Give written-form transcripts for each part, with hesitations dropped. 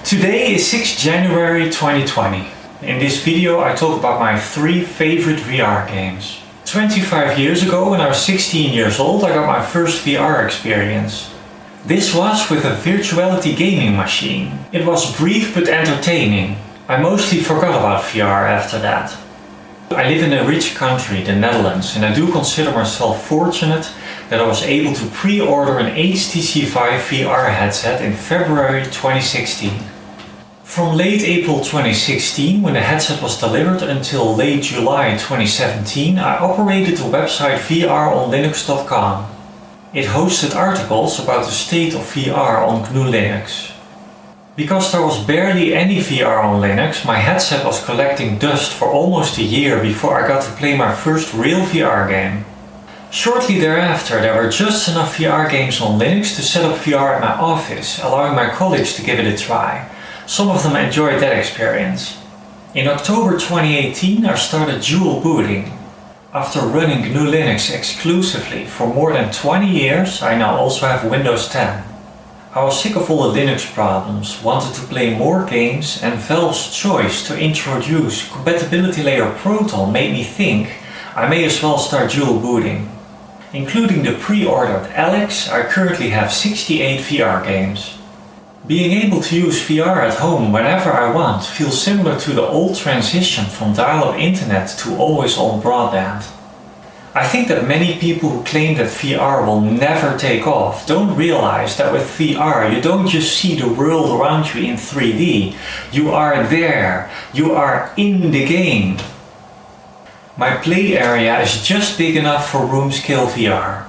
Today is 6 January 2020. In this video I talk about my 3 favorite VR games. 25 years ago, when I was 16 years old, I got my first VR experience. This was with a virtuality gaming machine. It was brief but entertaining. I mostly forgot about VR after that. I live in a rich country, the Netherlands, and I do consider myself fortunate that I was able to pre-order an HTC Vive VR headset in February 2016. From late April 2016, when the headset was delivered, until late July 2017, I operated the website VROnLinux.com. It hosted articles about the state of VR on GNU Linux. Because there was barely any VR on Linux, my headset was collecting dust for almost a year before I got to play my first real VR game. Shortly thereafter, there were just enough VR games on Linux to set up VR at my office, allowing my colleagues to give it a try. Some of them enjoyed that experience. In October 2018, I started dual booting. After running GNU Linux exclusively for more than 20 years, I now also have Windows 10. I was sick of all the Linux problems, wanted to play more games, and Valve's choice to introduce compatibility layer Proton made me think I may as well start dual booting. Including the pre-ordered Alex, I currently have 68 VR games. Being able to use VR at home whenever I want feels similar to the old transition from dial-up internet to always-on broadband. I think that many people who claim that VR will never take off don't realize that with VR you don't just see the world around you in 3D, you are there, you are in the game. My play area is just big enough for room scale VR.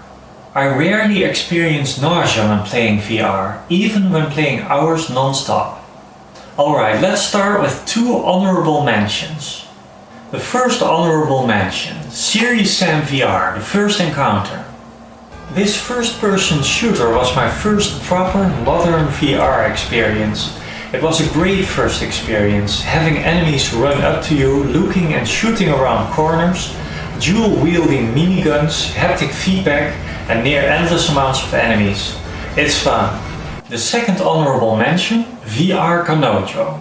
I rarely experience nausea when playing VR, even when playing hours non-stop. Alright, let's start with 2 honorable mentions. The first honorable mention, Serious Sam VR, the first encounter. This first-person shooter was my first proper modern VR experience. It was a great first experience, having enemies run up to you, looking and shooting around corners, dual-wielding miniguns, haptic feedback, and near endless amounts of enemies. It's fun. The second honorable mention, VR Kanojo.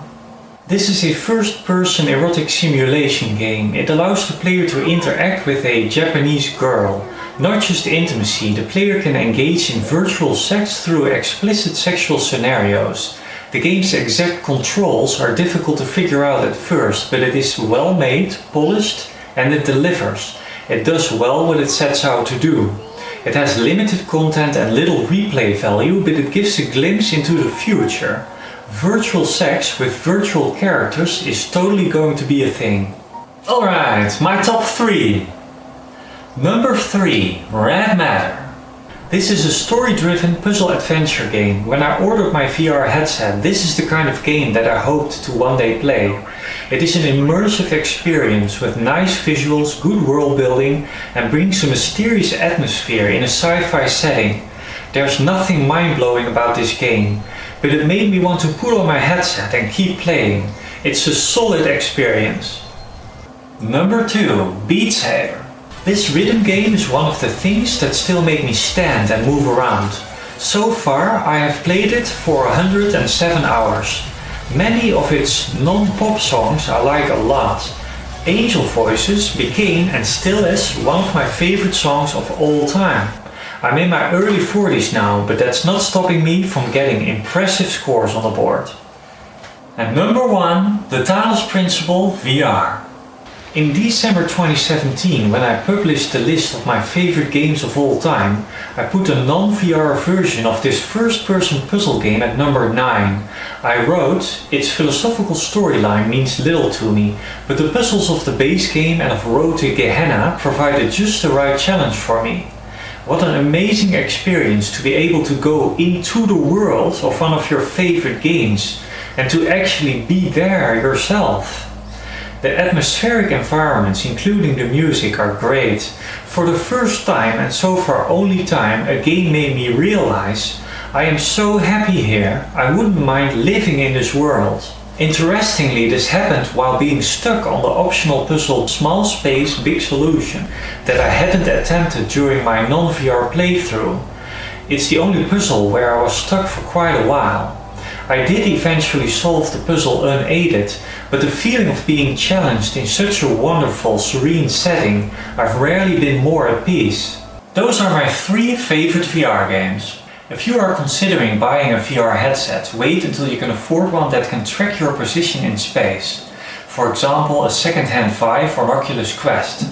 This is a first-person erotic simulation game. It allows the player to interact with a Japanese girl. Not just intimacy, the player can engage in virtual sex through explicit sexual scenarios. The game's exact controls are difficult to figure out at first, but it is well made, polished, and it delivers. It does well what it sets out to do. It has limited content and little replay value, but it gives a glimpse into the future. Virtual sex with virtual characters is totally going to be a thing. Alright, my top 3. Number 3, Red Matter. This is a story-driven puzzle adventure game. When I ordered my VR headset, this is the kind of game that I hoped to one day play. It is an immersive experience with nice visuals, good world building, and brings a mysterious atmosphere in a sci-fi setting. There's nothing mind-blowing about this game, but it made me want to put on my headset and keep playing. It's a solid experience. Number 2, Beat Saber. This rhythm game is one of the things that still make me stand and move around. So far I have played it for 107 hours. Many of its non-pop songs I like a lot. Angel Voices became and still is one of my favorite songs of all time. I'm in my early 40s now, but that's not stopping me from getting impressive scores on the board. And number 1, the Talos Principle VR. In December 2017, when I published the list of my favorite games of all time, I put a non-VR version of this first-person puzzle game at number 9. I wrote, its philosophical storyline means little to me, but the puzzles of the base game and of Road to Gehenna provided just the right challenge for me. What an amazing experience to be able to go into the world of one of your favorite games and to actually be there yourself. The atmospheric environments, including the music, are great. For the first time, and so far only time, a game made me realize I am so happy here, I wouldn't mind living in this world. Interestingly, this happened while being stuck on the optional puzzle Small Space Big Solution that I hadn't attempted during my non-VR playthrough. It's the only puzzle where I was stuck for quite a while. I did eventually solve the puzzle unaided, but the feeling of being challenged in such a wonderful, serene setting, I've rarely been more at peace. Those are my 3 favorite VR games. If you are considering buying a VR headset, wait until you can afford one that can track your position in space. For example, a second-hand Vive or Oculus Quest.